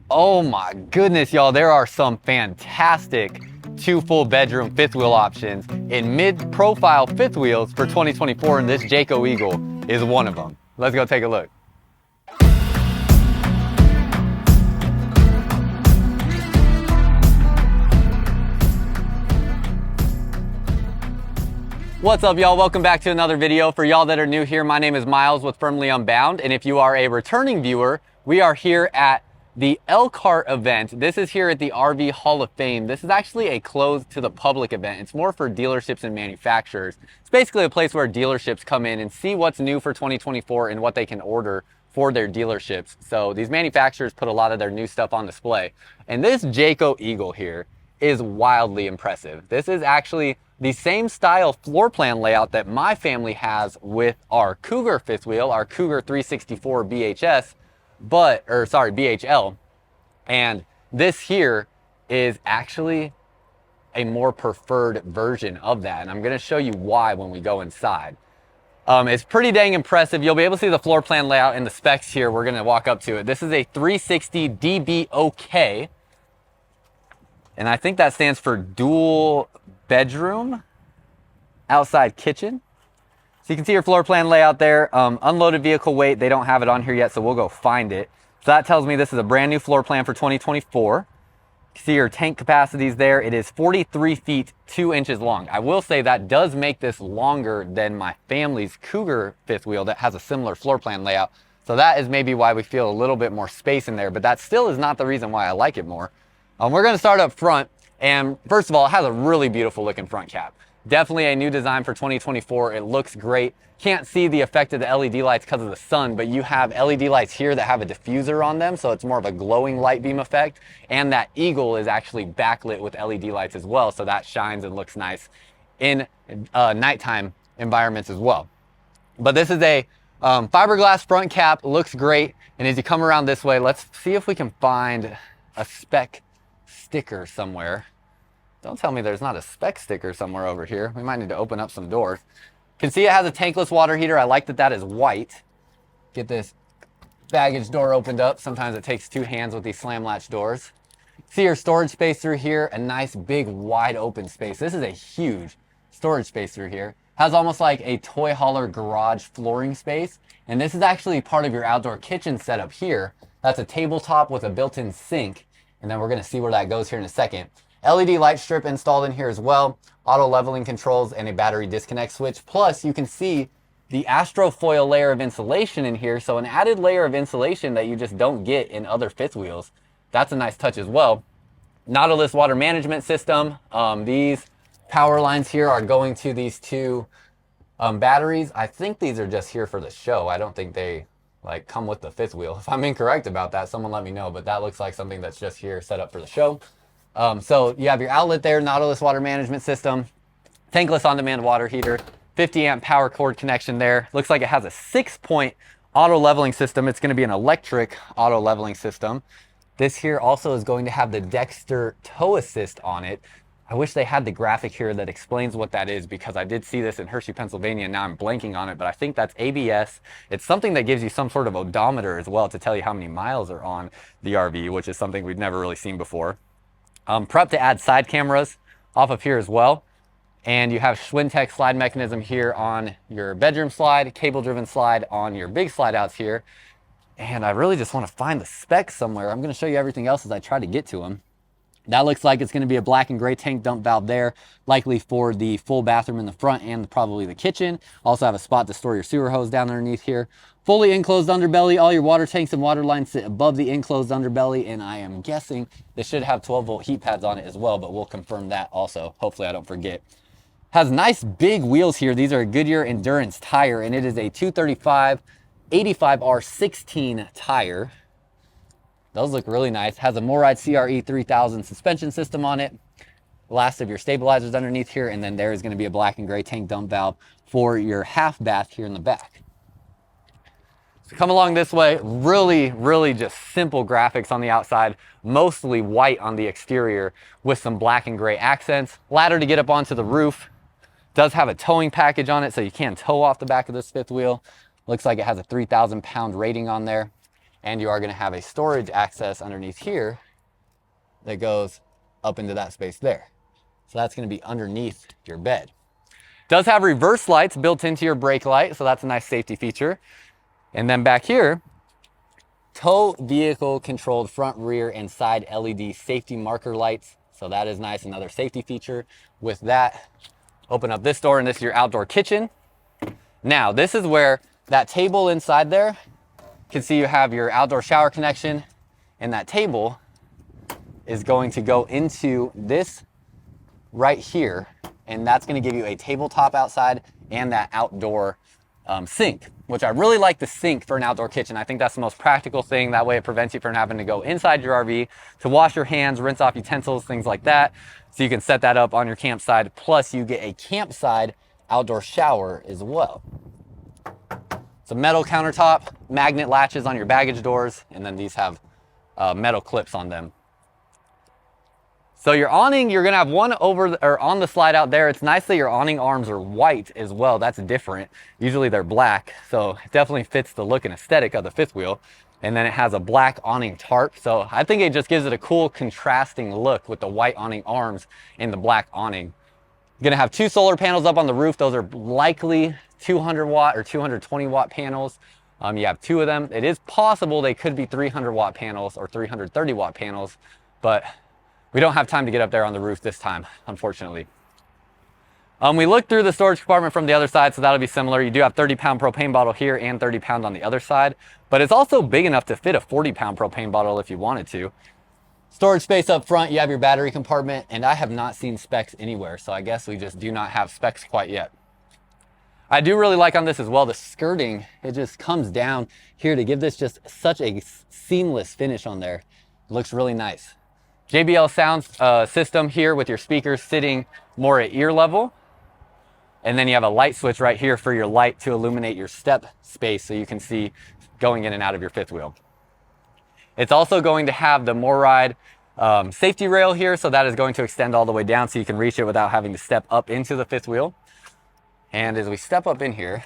Oh my goodness, y'all, there are some fantastic two full bedroom fifth wheel options in mid-profile fifth wheels for 2024, and this Jayco Eagle is one of them. Let's go take a look. What's up, y'all? Welcome back to another video. For y'all that are new here, my name is Myles with Firmly Unbound, and if you are a returning viewer, we are here at the Elkhart event. This is here at the RV Hall of Fame. This is actually a closed to the public event. It's more for dealerships and manufacturers. It's basically a place where dealerships come in and see what's new for 2024 and what they can order for their dealerships. So these manufacturers put a lot of their new stuff on display. And this Jayco Eagle here is wildly impressive. This is actually the same style floor plan layout that my family has with our Cougar fifth wheel, our Cougar 364 BHS, BHL. And this here is actually a more preferred version of that. And I'm gonna show you why when we go inside. It's pretty dang impressive. You'll be able to see the floor plan layout and the specs here. We're gonna walk up to it. This is a 360 DBOK. And I think that stands for dual bedroom outside kitchen. So you can see your floor plan layout there. Unloaded vehicle weight, they don't have it on here yet, so we'll go find it. So that tells me this is a brand new floor plan for 2024. You see your tank capacities there. It is 43 feet 2 inches long. I will say that does make this longer than my family's Cougar fifth wheel that has a similar floor plan layout. So that is maybe why we feel a little bit more space in there, but that still is not the reason why I like it more. We're gonna start up front, and first of all, it has a really beautiful looking front cap. Definitely a new design for 2024. It looks great. Can't see the effect of the LED lights because of the sun, but you have LED lights here that have a diffuser on them, so it's more of a glowing light beam effect. And that Eagle is actually backlit with LED lights as well, so that shines and looks nice in nighttime environments as well. But this is a fiberglass front cap, looks great. And as you come around this way, let's see if we can find a spec sticker somewhere. Don't tell me there's not a spec sticker somewhere over here. We might need to open up some doors. You can see it has a tankless water heater. I like that that is white. Get this baggage door opened up. Sometimes it takes two hands with these slam latch doors. See your storage space through here, a nice big wide open space. This is a huge storage space through here. Has almost like a toy hauler garage flooring space. And this is actually part of your outdoor kitchen setup here. That's a tabletop with a built-in sink. And then we're gonna see where that goes here in a second. LED light strip installed in here as well, auto leveling controls, and a battery disconnect switch. Plus, you can see the Astrofoil layer of insulation in here, so an added layer of insulation that you just don't get in other fifth wheels. That's a nice touch as well. Nautilus water management system. These power lines here are going to these two batteries. I think these are just here for the show. I don't think they come with the fifth wheel. If I'm incorrect about that, someone let me know, but that looks like something that's just here set up for the show. So you have your outlet there, Nautilus water management system, tankless on-demand water heater, 50 amp power cord connection there. Looks like it has a 6-point auto leveling system. It's going to be an electric auto leveling system. This here also is going to have the Dexter tow assist on it. I wish they had the graphic here that explains what that is, because I did see this in Hershey, Pennsylvania, and now I'm blanking on it, but I think that's ABS. It's something that gives you some sort of odometer as well to tell you how many miles are on the RV, which is something we've never really seen before. Prep to add side cameras off of here as well. And you have Schwintek slide mechanism here on your bedroom slide, cable driven slide on your big slide outs here. And I really just want to find the specs somewhere. I'm going to show you everything else as I try to get to them. That looks like it's going to be a black and gray tank dump valve there, likely for the full bathroom in the front and probably the kitchen. Also have a spot to store your sewer hose down underneath here. Fully enclosed underbelly. All your water tanks and water lines sit above the enclosed underbelly, and I am guessing this should have 12-volt heat pads on it as well, but we'll confirm that also. Hopefully I don't forget. Has nice big wheels here. These are a Goodyear Endurance tire, and it is a 235 85R16 tire. Those look really nice. Has a Moride CRE 3000 suspension system on it. Last of your stabilizers underneath here, and then there is going to be a black and gray tank dump valve for your half bath here in the back. So come along this way. Really just simple graphics on the outside, mostly white on the exterior with some black and gray accents. Ladder to get up onto the roof. Does have a towing package on it, so you can tow off the back of this fifth wheel. Looks like it has a 3,000 pound rating on there. And you are going to have a storage access underneath here that goes up into that space there. So that's going to be underneath your bed. Does have reverse lights built into your brake light, so that's a nice safety feature. And then back here, tow vehicle controlled front, rear, and side LED safety marker lights. So that is nice, another safety feature. With that, open up this door and this is your outdoor kitchen. Now, this is where that table inside there, you can see you have your outdoor shower connection, and that table is going to go into this right here, and that's going to give you a tabletop outside and that outdoor sink, which I really like the sink for an outdoor kitchen. I think that's the most practical thing. That way it prevents you from having to go inside your RV to wash your hands, rinse off utensils, things like that. So you can set that up on your campsite. Plus you get a campsite outdoor shower as well. It's a metal countertop, magnet latches on your baggage doors, and then these have metal clips on them. So your awning, you're gonna have one over or on the slide out there. It's nice that your awning arms are white as well. That's different. Usually they're black, so it definitely fits the look and aesthetic of the fifth wheel. And then it has a black awning tarp. So I think it just gives it a cool contrasting look with the white awning arms and the black awning. You're gonna have 2 solar panels up on the roof. Those are likely 200 watt or 220 watt panels. You have 2 of them. It is possible they could be 300 watt panels or 330 watt panels, but we don't have time to get up there on the roof this time, unfortunately. We looked through the storage compartment from the other side, so that'll be similar. You do have 30-pound propane bottle here and 30-pound on the other side, but it's also big enough to fit a 40-pound propane bottle if you wanted to. Storage space up front, you have your battery compartment, and I have not seen specs anywhere, so I guess we just do not have specs quite yet. I do really like on this as well, the skirting, it just comes down here to give this just such a seamless finish on there. It looks really nice. JBL sound system here with your speakers sitting more at ear level. And then you have a light switch right here for your light to illuminate your step space so you can see going in and out of your fifth wheel. It's also going to have the MORryde safety rail here, so that is going to extend all the way down so you can reach it without having to step up into the fifth wheel. And as we step up in here,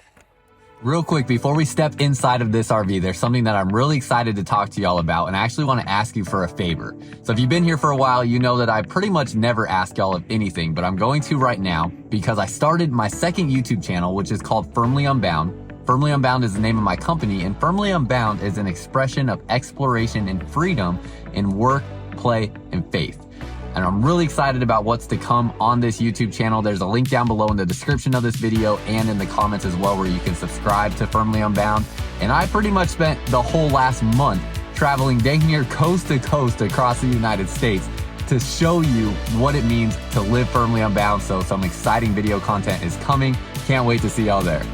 real quick, before we step inside of this RV, there's something that I'm really excited to talk to y'all about, and I actually want to ask you for a favor. So if you've been here for a while, you know that I pretty much never ask y'all of anything, but I'm going to right now because I started my second YouTube channel, which is called Firmly Unbound. Firmly Unbound is the name of my company, and Firmly Unbound is an expression of exploration and freedom in work, play, and faith. And I'm really excited about what's to come on this YouTube channel. There's a link down below in the description of this video and in the comments as well where you can subscribe to Firmly Unbound. And I pretty much spent the whole last month traveling dang near coast to coast across the United States to show you what it means to live firmly unbound. So some exciting video content is coming. Can't wait to see y'all there.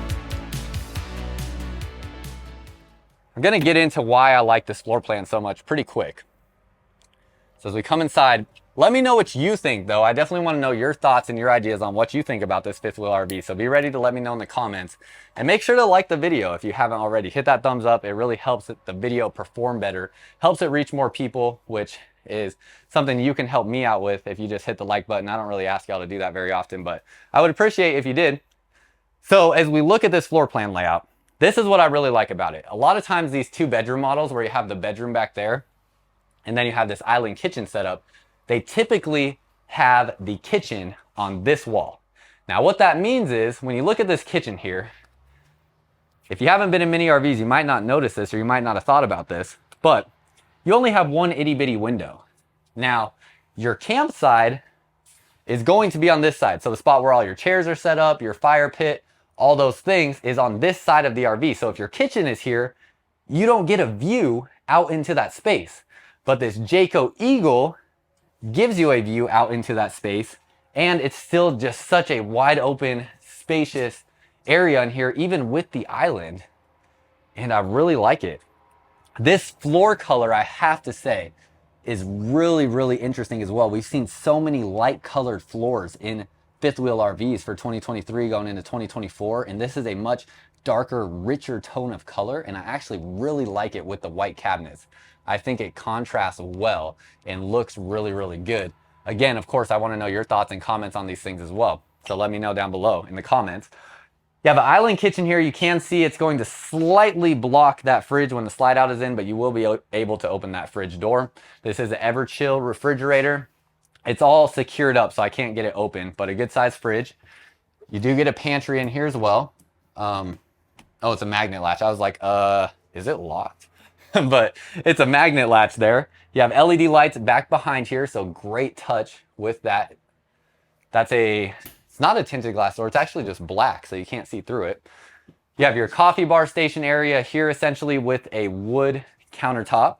I'm gonna get into why I like this floor plan so much pretty quick. So as we come inside, let me know what you think though. I definitely want to know your thoughts and your ideas on what you think about this fifth wheel RV. So be ready to let me know in the comments, and make sure to like the video if you haven't already. Hit that thumbs up. It really helps the video perform better, helps it reach more people, which is something you can help me out with if you just hit the like button. I don't really ask y'all to do that very often, but I would appreciate if you did. So as we look at this floor plan layout, this is what I really like about it. A lot of times these 2-bedroom models where you have the bedroom back there and then you have this island kitchen set up, they typically have the kitchen on this wall. Now what that means is when you look at this kitchen here, if you haven't been in many RVs, you might not notice this or you might not have thought about this, but you only have one itty bitty window. Now your campsite is going to be on this side. So the spot where all your chairs are set up, your fire pit, all those things is on this side of the RV. So if your kitchen is here, you don't get a view out into that space. But this Jayco Eagle gives you a view out into that space, and it's still just such a wide open, spacious area in here, even with the island, and I really like it. This floor color, I have to say, is really, really interesting as well. We've seen so many light colored floors in fifth wheel RVs for 2023 going into 2024, and this is a much darker, richer tone of color, and I actually really like it with the white cabinets. I think it contrasts well and looks really, really good. Again, of course, I want to know your thoughts and comments on these things as well. So let me know down below in the comments. You have an island kitchen here. You can see it's going to slightly block that fridge when the slide out is in, but you will be able to open that fridge door. This is an Everchill refrigerator. It's all secured up, so I can't get it open, but a good sized fridge. You do get a pantry in here as well. Oh, it's a magnet latch. I was like, is it locked? But it's a magnet latch there. You have LED lights back behind here, so great touch with that. It's not a tinted glass door, it's actually just black, so you can't see through it. You have your coffee bar station area here, essentially with a wood countertop.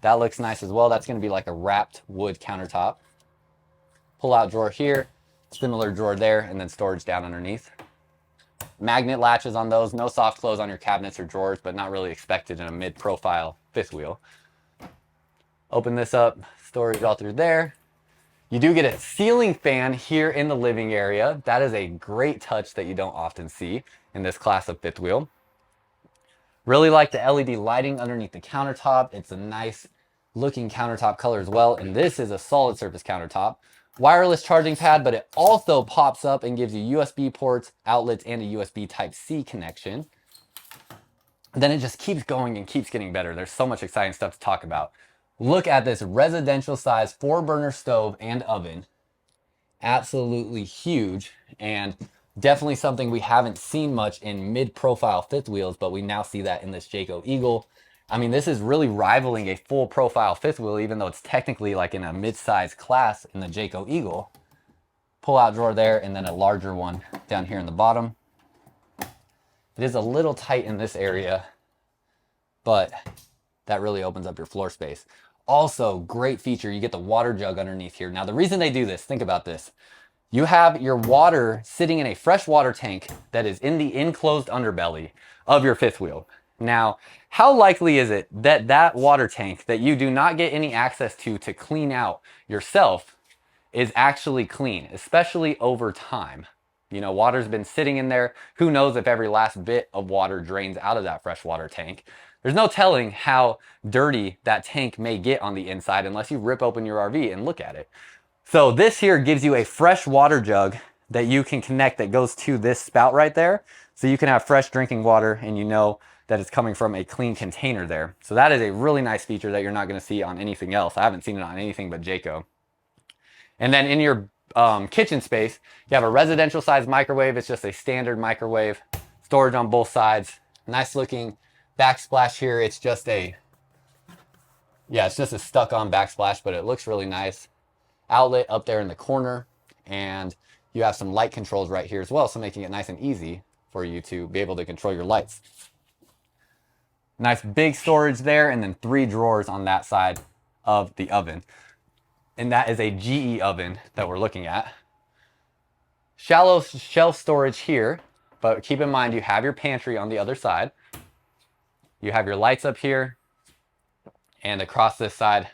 That looks nice as well. That's gonna be like a wrapped wood countertop. Pull out drawer here, similar drawer there, and then storage down underneath. Magnet latches on those, no soft close on your cabinets or drawers, but not really expected in a mid-profile fifth wheel. Open this up, storage all through there. You do get a ceiling fan here in the living area. That is a great touch that you don't often see in this class of fifth wheel. Really like the LED lighting underneath the countertop. It's a nice looking countertop color as well. And this is a solid surface countertop. Wireless charging pad, but it also pops up and gives you USB ports, outlets, and a USB Type-C connection. Then it just keeps going and keeps getting better. There's so much exciting stuff to talk about. Look at this residential size 4-burner stove and oven. Absolutely huge, and definitely something we haven't seen much in mid-profile fifth wheels, but we now see that in this Jayco Eagle. I mean, this is really rivaling a full profile fifth wheel, even though it's technically like in a mid-size class in the Jayco Eagle. Pull out drawer there, and then a larger one down here in the bottom. It is a little tight in this area, but that really opens up your floor space. Also, great feature, you get the water jug underneath here. Now, the reason they do this, think about this. You have your water sitting in a fresh water tank that is in the enclosed underbelly of your fifth wheel. Now, how likely is it that that water tank that you do not get any access to clean out yourself is actually clean, especially over time? You know, water's been sitting in there. Who knows if every last bit of water drains out of that freshwater tank? There's no telling how dirty that tank may get on the inside unless you rip open your RV and look at it. So this here gives you a fresh water jug that you can connect that goes to this spout right there. So you can have fresh drinking water and you know that it's coming from a clean container there. So that is a really nice feature that you're not gonna see on anything else. I haven't seen it on anything but Jayco. And then in your kitchen space, you have a residential size microwave. It's just a standard microwave, storage on both sides. Nice looking backsplash here. It's just a stuck on backsplash, but it looks really nice. Outlet up there in the corner, and you have some light controls right here as well, so making it nice and easy for you to be able to control your lights. Nice big storage there, and then 3 drawers on that side of the oven. And that is a GE oven that we're looking at. Shallow shelf storage here, but keep in mind you have your pantry on the other side. You have your lights up here, and across this side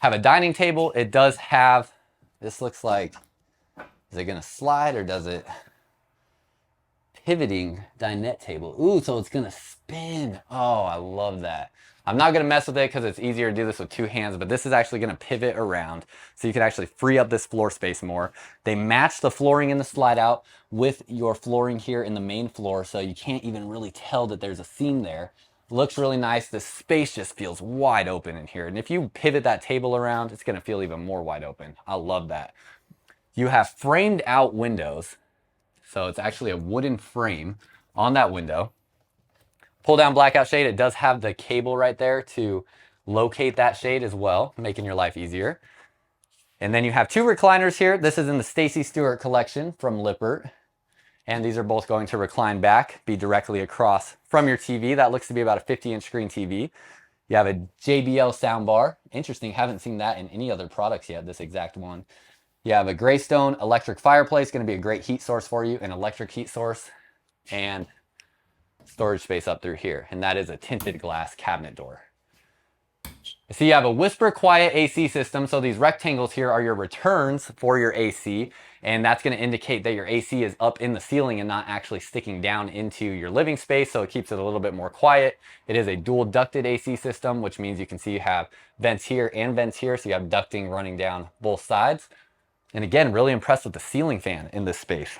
have a dining table. It does have, this looks like, is it gonna slide or does it? Pivoting dinette table. Ooh, so it's gonna spin. Oh, I love that. I'm not gonna mess with it because it's easier to do this with 2 hands, but this is actually gonna pivot around so you can actually free up this floor space more. They match the flooring in the slide out with your flooring here in the main floor, so you can't even really tell that there's a seam there. Looks really nice. The space just feels wide open in here. And if you pivot that table around, it's gonna feel even more wide open. I love that. You have framed out windows. So it's actually a wooden frame on that window. Pull down blackout shade. It does have the cable right there to locate that shade as well, making your life easier. And then you have 2 recliners here. This is in the Stacy Stewart collection from Lippert. And these are both going to recline back, be directly across from your TV. That looks to be about a 50-inch screen TV. You have a JBL soundbar. Interesting, haven't seen that in any other products yet, this exact one. You have a Greystone electric fireplace, gonna be a great heat source for you, an electric heat source, and storage space up through here. And that is a tinted glass cabinet door. So you have a whisper quiet AC system. So these rectangles here are your returns for your AC. And that's going to indicate that your AC is up in the ceiling and not actually sticking down into your living space. So it keeps it a little bit more quiet. It is a dual ducted AC system, which means you can see you have vents here and vents here. So you have ducting running down both sides. And again, really impressed with the ceiling fan in this space.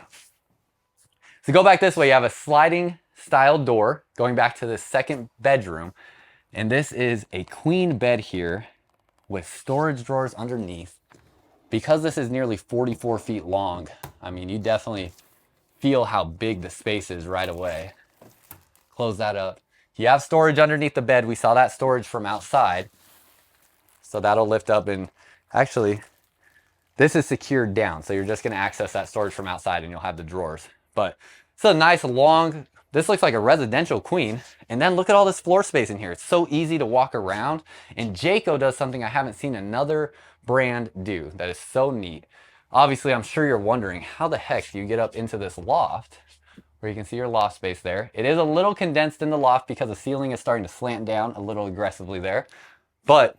So go back this way, you have a sliding style door going back to the second bedroom. And this is a queen bed here with storage drawers underneath. Because this is nearly 44 feet long, I mean, you definitely feel how big the space is right away. Close that up. You have storage underneath the bed. We saw that storage from outside. So that'll lift up, and actually, this is secured down. So you're just gonna access that storage from outside and you'll have the drawers. But it's a nice long, this looks like a residential queen. And then look at all this floor space in here. It's so easy to walk around. And Jayco does something I haven't seen another brand do that is so neat. Obviously, I'm sure you're wondering, how the heck do you get up into this loft where you can see your loft space there? It is a little condensed in the loft because the ceiling is starting to slant down a little aggressively there. But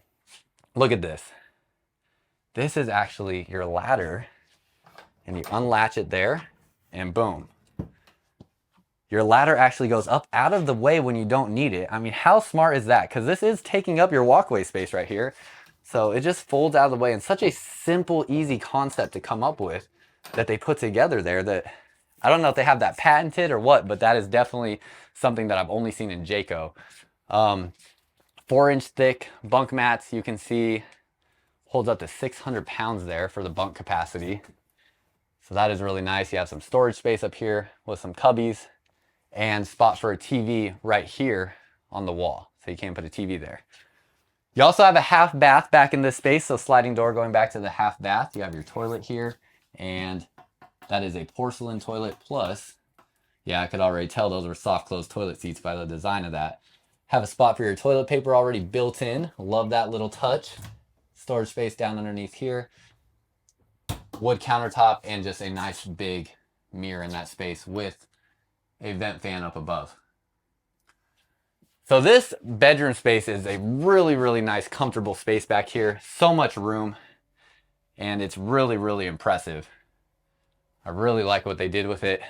look at this. This is actually your ladder, and you unlatch it there, and boom. Your ladder actually goes up out of the way when you don't need it. I mean, how smart is that? Because this is taking up your walkway space right here. So it just folds out of the way, and such a simple, easy concept to come up with that they put together there that, I don't know if they have that patented or what, but that is definitely something that I've only seen in Jayco. 4-inch thick bunk mats, you can see, holds up to 600 pounds there for the bunk capacity. So that is really nice. You have some storage space up here with some cubbies and spot for a TV right here on the wall. So you can't put a TV there. You also have a half bath back in this space. So sliding door going back to the half bath. You have your toilet here, and that is a porcelain toilet plus, yeah, I could already tell those were soft close toilet seats by the design of that. Have a spot for your toilet paper already built in. Love that little touch. Storage space down underneath here. Wood countertop and just a nice big mirror in that space with a vent fan up above. So this bedroom space is a really, really nice, comfortable space back here. So much room, and it's really, really impressive. I really like what they did with it.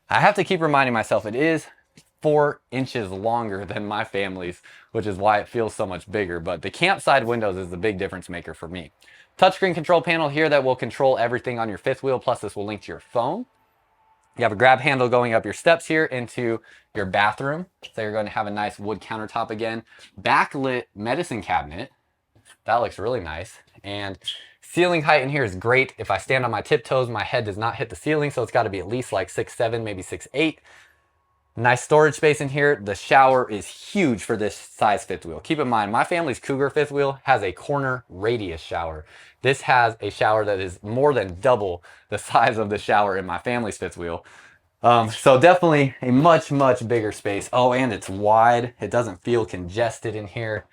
I have to keep reminding myself it is 4 inches longer than my family's, which is why it feels so much bigger. But the campside windows is the big difference maker for me. Touchscreen control panel here that will control everything on your fifth wheel, plus this will link to your phone. You have a grab handle going up your steps here into your bathroom. So you're going to have a nice wood countertop again. Backlit medicine cabinet. That looks really nice. And ceiling height in here is great. If I stand on my tiptoes, my head does not hit the ceiling. So it's got to be at least like 6'7", maybe 6'8". Nice storage space in here. The shower is huge for this size fifth wheel. Keep in mind, my family's Cougar fifth wheel has a corner radius shower. This has a shower that is more than double the size of the shower in my family's fifth wheel. So definitely a much, much bigger space. Oh, and it's wide. It doesn't feel congested in here.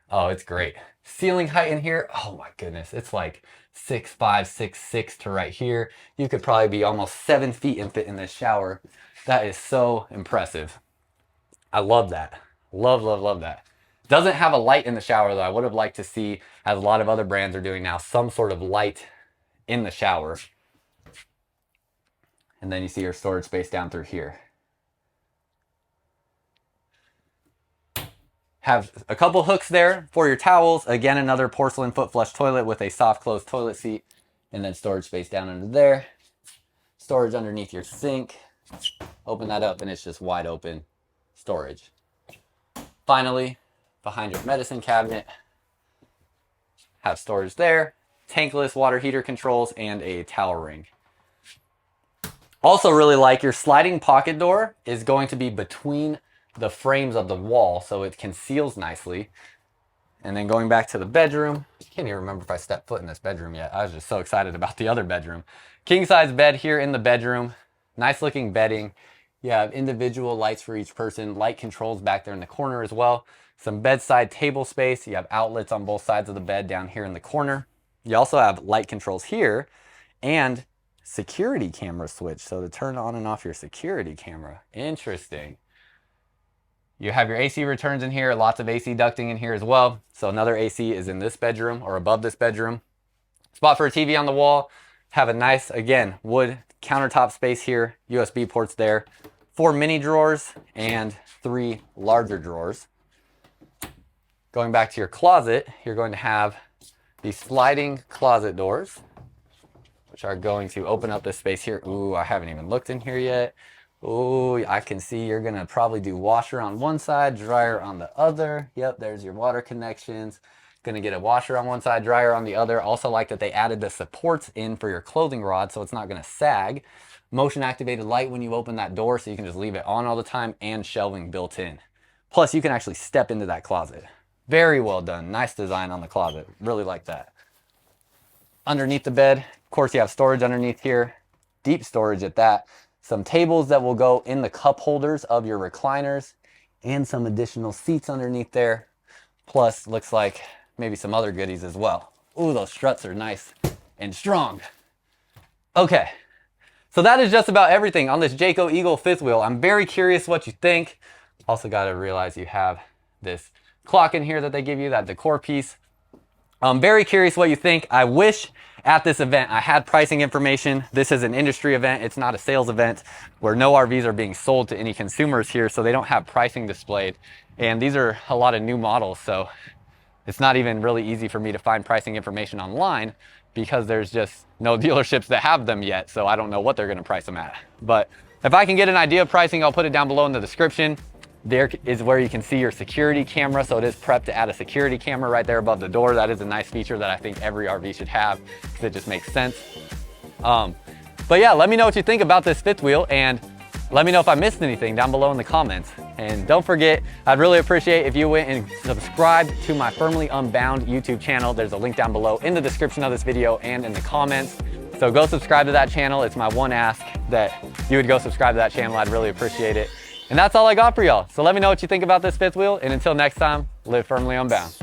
Oh, it's great. Ceiling height in here, oh my goodness. It's like 6'5", 6'6" to right here. You could probably be almost 7 feet and fit in this shower. That is so impressive. I love that. Love, love, love that. Doesn't have a light in the shower though. I would have liked to see, as a lot of other brands are doing now, some sort of light in the shower. And then you see your storage space down through here. Have a couple hooks there for your towels. Again, another porcelain foot flush toilet with a soft closed toilet seat. And then storage space down under there. Storage underneath your sink. Open that up and it's just wide open storage. Finally, behind your medicine cabinet, have storage there, tankless water heater controls, and a towel ring. Also really like your sliding pocket door is going to be between the frames of the wall so it conceals nicely. And then going back to the bedroom, I can't even remember if I stepped foot in this bedroom yet. I was just so excited about the other bedroom. King size bed here in the bedroom. Nice looking bedding. You have individual lights for each person. Light controls back there in the corner as well. Some bedside table space. You have outlets on both sides of the bed down here in the corner. You also have light controls here and security camera switch. So to turn on and off your security camera. Interesting. You have your AC returns in here. Lots of AC ducting in here as well. So another AC is in this bedroom or above this bedroom. Spot for a TV on the wall. Have a nice, again, wood countertop space here. USB ports there. 4 mini drawers and 3 larger drawers. Going back to your closet, you're going to have these sliding closet doors, which which are going to open up this space here. Ooh, I haven't even looked in here yet. Ooh, I can see you're gonna probably do washer on one side, dryer on the other. Yep, there's your water connections. Gonna get a washer on one side, dryer on the other. Also like that they added the supports in for your clothing rod so it's not gonna sag. Motion activated light when you open that door so you can just leave it on all the time, and shelving built in. Plus you can actually step into that closet. Very well done, nice design on the closet. Really like that. Underneath the bed, of course you have storage underneath here. Deep storage at that. Some tables that will go in the cup holders of your recliners, and some additional seats underneath there. Plus, looks like maybe some other goodies as well. Ooh, those struts are nice and strong. Okay, so that is just about everything on this Jayco Eagle fifth wheel. I'm very curious what you think. Also got to realize you have this clock in here that they give you, that decor piece. I'm very curious what you think. I wish at this event I had pricing information. This is an industry event. It's not a sales event where no RVs are being sold to any consumers here, so they don't have pricing displayed. And these are a lot of new models, so it's not even really easy for me to find pricing information online because there's just no dealerships that have them yet, so I don't know what they're gonna price them at. But if I can get an idea of pricing, I'll put it down below in the description. There is where you can see your security camera. So it is prepped to add a security camera right there above the door. That is a nice feature that I think every RV should have because it just makes sense. But yeah, let me know what you think about this fifth wheel, and let me know if I missed anything down below in the comments. And don't forget, I'd really appreciate if you went and subscribed to my Firmly Unbound YouTube channel. There's a link down below in the description of this video and in the comments. So go subscribe to that channel. It's my one ask that you would go subscribe to that channel. I'd really appreciate it. And that's all I got for y'all. So let me know what you think about this fifth wheel. And until next time, live firmly unbound.